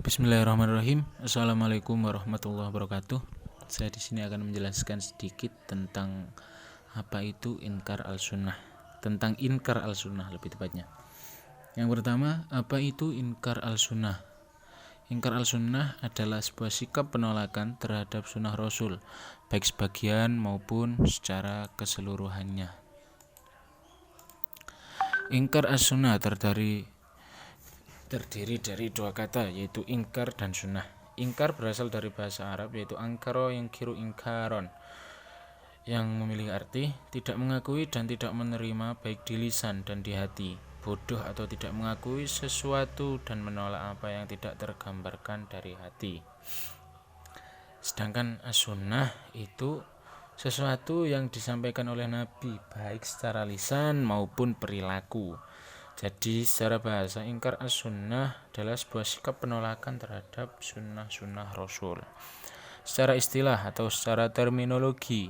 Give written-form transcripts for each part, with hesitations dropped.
Bismillahirrahmanirrahim. Assalamualaikum warahmatullahi wabarakatuh. Saya di sini akan menjelaskan sedikit tentang apa itu inkar al-sunnah. Tentang inkar al-sunnah lebih tepatnya. Yang pertama, apa itu inkar al-sunnah? Inkar al-sunnah adalah sebuah sikap penolakan terhadap sunnah Rasul, baik sebagian maupun secara keseluruhannya. Inkar as-sunnah terdiri dari dua kata, yaitu ingkar dan sunnah. Ingkar berasal dari bahasa Arab, yaitu angkaro yang kiru ingkaron, yang memiliki arti tidak mengakui dan tidak menerima baik di lisan dan di hati, bodoh atau tidak mengakui sesuatu dan menolak apa yang tidak tergambarkan dari hati. Sedangkan as-sunnah itu sesuatu yang disampaikan oleh Nabi baik secara lisan maupun perilaku. Jadi secara bahasa, ingkar as-sunnah adalah sebuah sikap penolakan terhadap sunnah-sunnah Rasul. Secara istilah atau secara terminologi,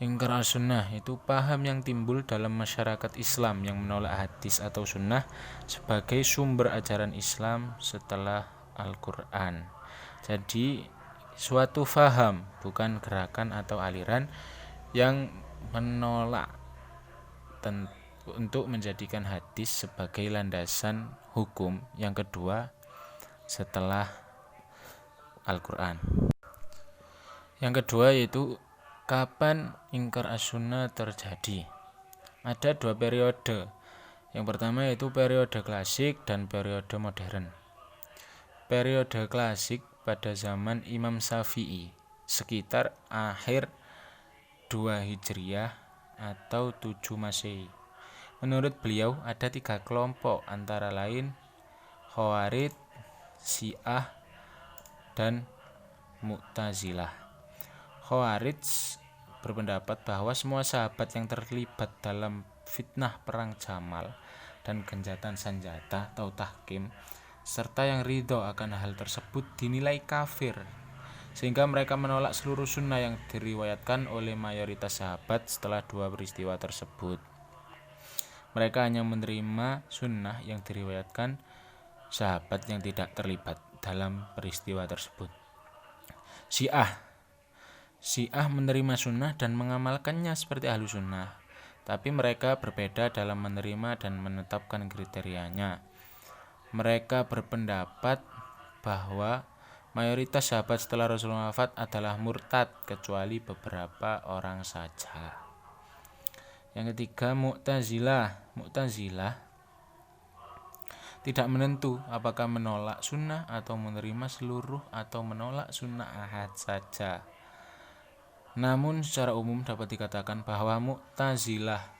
ingkar as-sunnah itu paham yang timbul dalam masyarakat Islam yang menolak hadis atau sunnah sebagai sumber ajaran Islam setelah Al-Quran. Jadi suatu faham, bukan gerakan atau aliran yang menolak untuk menjadikan hadis sebagai landasan hukum yang kedua setelah Al-Quran. Yang kedua yaitu kapan ingkar as-sunnah terjadi. Ada dua periode. Yang pertama yaitu periode klasik dan periode modern. Periode klasik pada zaman Imam Syafi'i sekitar akhir 2 Hijriah atau 7 Masehi. Menurut beliau ada 3 kelompok, antara lain Khawarij, Syiah, dan Mu'tazilah. Khawarij berpendapat bahwa semua sahabat yang terlibat dalam fitnah perang Jamal dan gencatan senjata atau tahkim serta yang ridho akan hal tersebut dinilai kafir, sehingga mereka menolak seluruh sunnah yang diriwayatkan oleh mayoritas sahabat setelah 2 peristiwa tersebut. Mereka hanya menerima sunnah yang diriwayatkan sahabat yang tidak terlibat dalam peristiwa tersebut. Syiah menerima sunnah dan mengamalkannya seperti ahlu sunnah, tapi mereka berbeda dalam menerima dan menetapkan kriterianya. Mereka berpendapat bahwa mayoritas sahabat setelah Rasulullah wafat adalah murtad kecuali beberapa orang saja. Yang ketiga, Mu'tazilah tidak menentu apakah menolak sunnah atau menerima seluruh atau menolak sunnah ahad saja. Namun secara umum dapat dikatakan bahwa Mu'tazilah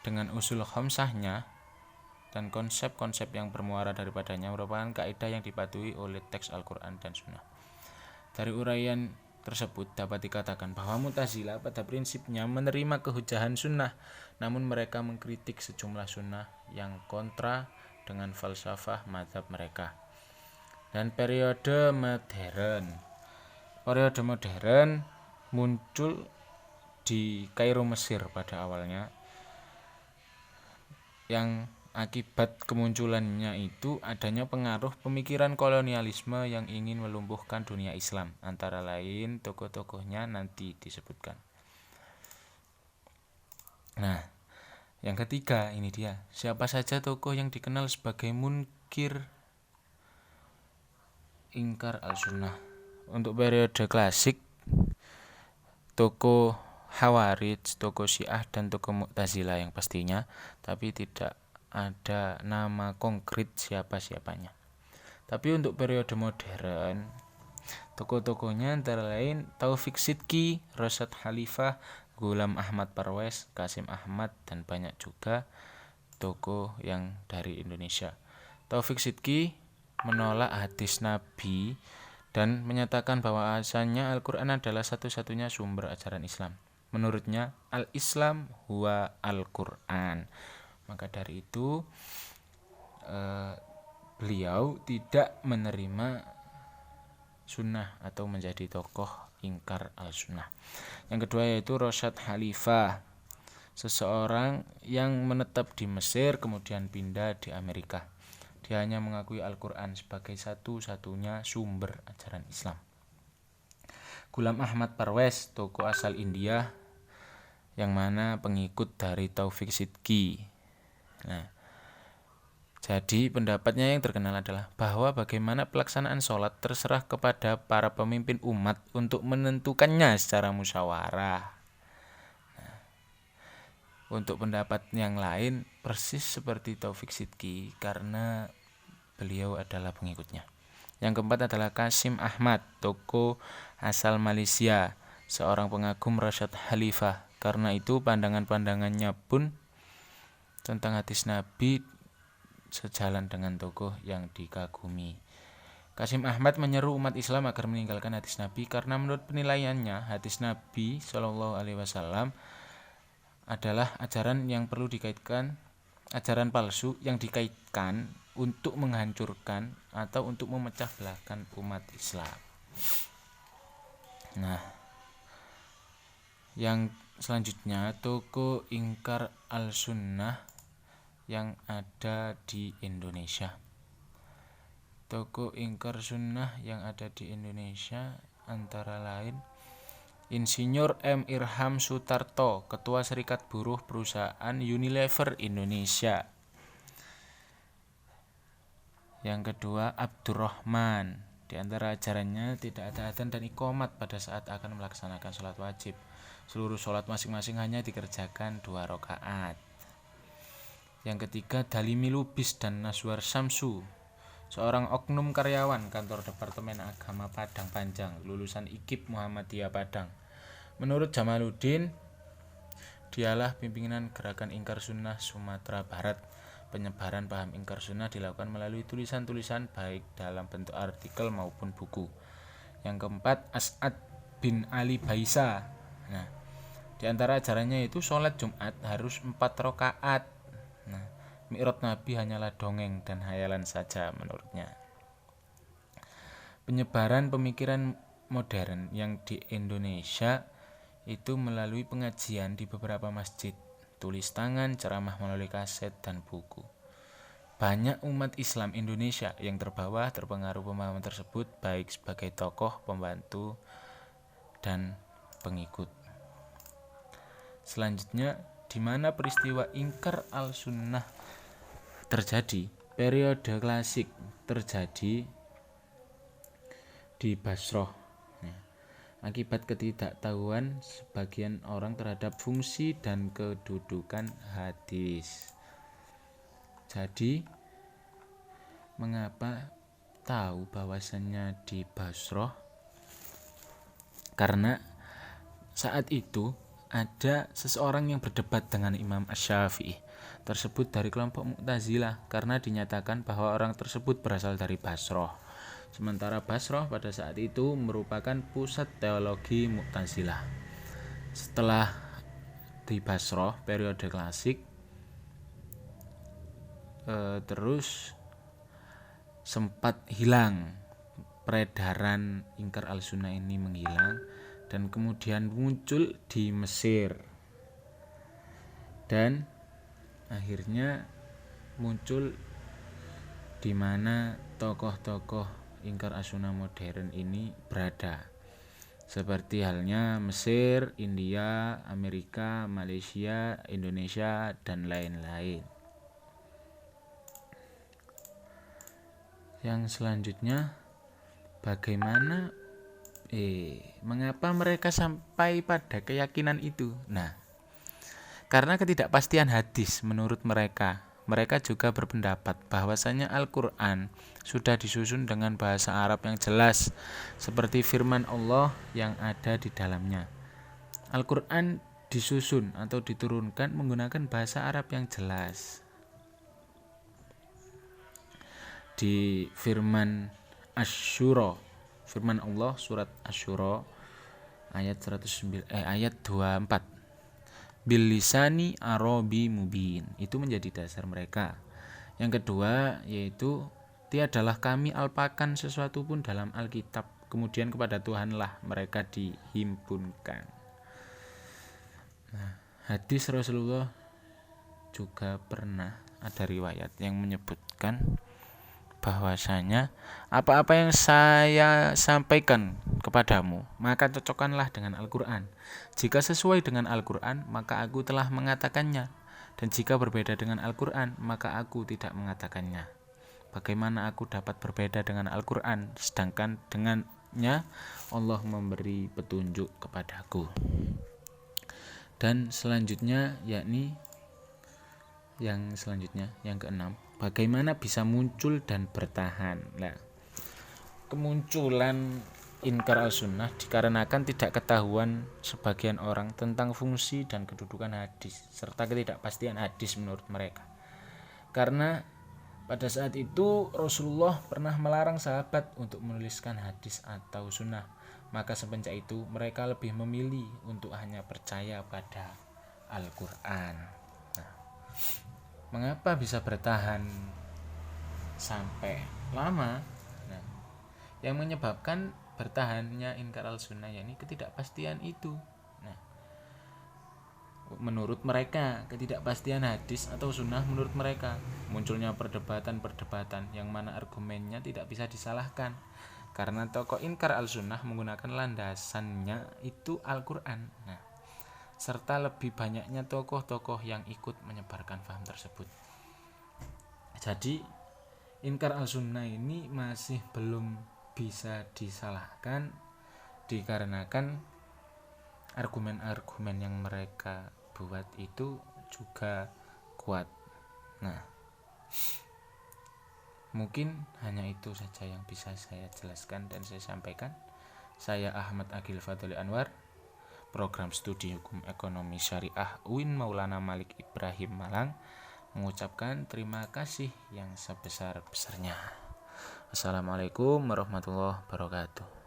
dengan usul khamsahnya dan konsep-konsep yang bermuara daripadanya merupakan kaidah yang dipatuhi oleh teks Al-Quran dan Sunnah. Dari uraian tersebut dapat dikatakan bahwa Mu'tazilah pada prinsipnya menerima kehujahan sunnah, namun mereka mengkritik sejumlah sunnah yang kontra dengan falsafah mazhab mereka. Dan periode modern muncul di Kairo, Mesir pada awalnya, yang akibat kemunculannya itu adanya pengaruh pemikiran kolonialisme yang ingin melumpuhkan dunia Islam. Antara lain tokoh-tokohnya nanti disebutkan. Nah, yang ketiga ini dia. Siapa saja tokoh yang dikenal sebagai munkir ingkar al-sunnah. Untuk periode klasik, tokoh Khawarij, tokoh Syiah, dan tokoh Mu'tazilah yang pastinya, tapi tidak ada nama konkret siapa-siapanya. Tapi untuk periode modern, tokoh-tokohnya antara lain Taufik Sidki, Rosyad Khalifah, Ghulam Ahmad Parwez, Kasim Ahmad, dan banyak juga tokoh yang dari Indonesia. Taufik Sidki menolak hadis Nabi dan menyatakan bahwa asalnya Al-Quran adalah satu-satunya sumber ajaran Islam. Menurutnya, Al-Islam huwa Al-Quran. Maka dari itu beliau tidak menerima sunnah atau menjadi tokoh ingkar al-sunnah. Yang kedua yaitu Rosyad Khalifah, seseorang yang menetap di Mesir kemudian pindah di Amerika. Dia hanya mengakui Al-Quran sebagai satu-satunya sumber ajaran Islam. Ghulam Ahmad Parvez, tokoh asal India yang mana pengikut dari Taufik Sidki. Nah, jadi pendapatnya yang terkenal adalah bahwa bagaimana pelaksanaan sholat terserah kepada para pemimpin umat untuk menentukannya secara musyawarah. Untuk pendapat yang lain persis seperti Taufik Sidki karena beliau adalah pengikutnya. Yang keempat adalah Qasim Ahmad, tokoh asal Malaysia, seorang pengagum Rasyad Khalifah. Karena itu pandangan-pandangannya pun tentang hadis Nabi sejalan dengan tokoh yang dikagumi. Qasim Ahmad menyeru umat Islam agar meninggalkan hadis Nabi karena menurut penilaiannya hadis Nabi SAW adalah ajaran yang perlu dikaitkan, ajaran palsu yang dikaitkan untuk menghancurkan atau untuk memecah belahkan umat Islam. Nah, yang selanjutnya tokoh ingkar al-sunnah yang ada di Indonesia. Tokoh ingkar sunnah yang ada di Indonesia antara lain Insinyur M. Irham Sutarto, Ketua Serikat Buruh Perusahaan Unilever Indonesia. Yang kedua, Abdurrahman. Di antara ajarannya tidak ada adzan dan iqomat pada saat akan melaksanakan sholat wajib. Seluruh sholat masing-masing hanya dikerjakan 2 rakaat. Yang ketiga, Dalimi Lubis dan Naswar Samsu, seorang oknum karyawan kantor Departemen Agama Padang Panjang, lulusan IKIP Muhammadiyah Padang. Menurut Jamaluddin, dialah pimpinan gerakan ingkar sunnah Sumatera Barat. Penyebaran paham ingkar sunnah dilakukan melalui tulisan-tulisan baik dalam bentuk artikel maupun buku. Yang keempat, As'ad bin Ali Baisa. Nah, di antara ajarannya itu sholat Jumat harus 4 rakaat. Nah, Mi'raj Nabi hanyalah dongeng dan hayalan saja menurutnya. Penyebaran pemikiran modern yang di Indonesia itu melalui pengajian di beberapa masjid, tulis tangan, ceramah melalui kaset, dan buku. Banyak umat Islam Indonesia yang terpengaruh pemahaman tersebut baik sebagai tokoh, pembantu, dan pengikut. Selanjutnya, di mana peristiwa ingkar al-sunnah terjadi? Periode klasik terjadi di Basrah. Akibat ketidaktahuan sebagian orang terhadap fungsi dan kedudukan hadis. Jadi, mengapa tahu bahwasannya di Basrah? Karena saat itu ada seseorang yang berdebat dengan Imam Asy-Syafi'i, tersebut dari kelompok Mu'tazilah, karena dinyatakan bahwa orang tersebut berasal dari Basrah. Sementara Basrah pada saat itu merupakan pusat teologi Mu'tazilah. Setelah di Basrah periode klasik, terus sempat hilang, peredaran ingkar al-sunnah ini menghilang dan kemudian muncul di Mesir dan akhirnya muncul di mana tokoh-tokoh ingkar as-sunnah modern ini berada, seperti halnya Mesir, India, Amerika, Malaysia, Indonesia, dan lain-lain. Yang selanjutnya, bagaimana mengapa mereka sampai pada keyakinan itu? Nah, karena ketidakpastian hadis menurut mereka. Mereka juga berpendapat bahwasanya Al-Quran sudah disusun dengan bahasa Arab yang jelas, seperti firman Allah yang ada di dalamnya. Al-Quran disusun atau diturunkan menggunakan bahasa Arab yang jelas. Di firman Asy-Syura, firman Allah surat Asy-Syura ayat 24. Bil lisani arabi mubin, itu menjadi dasar mereka. Yang kedua yaitu tiadalah kami alpakan sesuatu pun dalam Alkitab, kemudian kepada Tuhanlah mereka dihimpunkan. Nah, hadis Rasulullah juga pernah ada riwayat yang menyebutkan bahwasanya apa-apa yang saya sampaikan kepadamu, maka cocokkanlah dengan Al-Quran. Jika sesuai dengan Al-Quran, maka aku telah mengatakannya. Dan jika berbeda dengan Al-Quran, maka aku tidak mengatakannya. Bagaimana aku dapat berbeda dengan Al-Quran, sedangkan dengannya Allah memberi petunjuk kepadaku. Dan selanjutnya yakni yang keenam, bagaimana bisa muncul dan bertahan. Nah, kemunculan inkar al-sunnah dikarenakan tidak ketahuan sebagian orang tentang fungsi dan kedudukan hadis serta ketidakpastian hadis menurut mereka. Karena pada saat itu Rasulullah pernah melarang sahabat untuk menuliskan hadis atau sunnah, maka semenjak itu mereka lebih memilih untuk hanya percaya pada Al-Quran. Mengapa bisa bertahan sampai lama? Nah, yang menyebabkan bertahannya inkar al-sunnah yakni ketidakpastian itu. Nah, menurut mereka ketidakpastian hadis atau sunnah menurut mereka munculnya perdebatan-perdebatan yang mana argumennya tidak bisa disalahkan karena tokoh inkar al-sunnah menggunakan landasannya itu Al-Quran. Nah, serta lebih banyaknya tokoh-tokoh yang ikut menyebarkan paham tersebut. Jadi inkar al-sunnah ini masih belum bisa disalahkan dikarenakan argumen-argumen yang mereka buat itu juga kuat. Nah, mungkin hanya itu saja yang bisa saya jelaskan dan saya sampaikan. Saya Ahmad Agil Fadli Anwar, Program Studi Hukum Ekonomi Syariah UIN Maulana Malik Ibrahim Malang, mengucapkan terima kasih yang sebesar-besarnya. Assalamualaikum warahmatullahi wabarakatuh.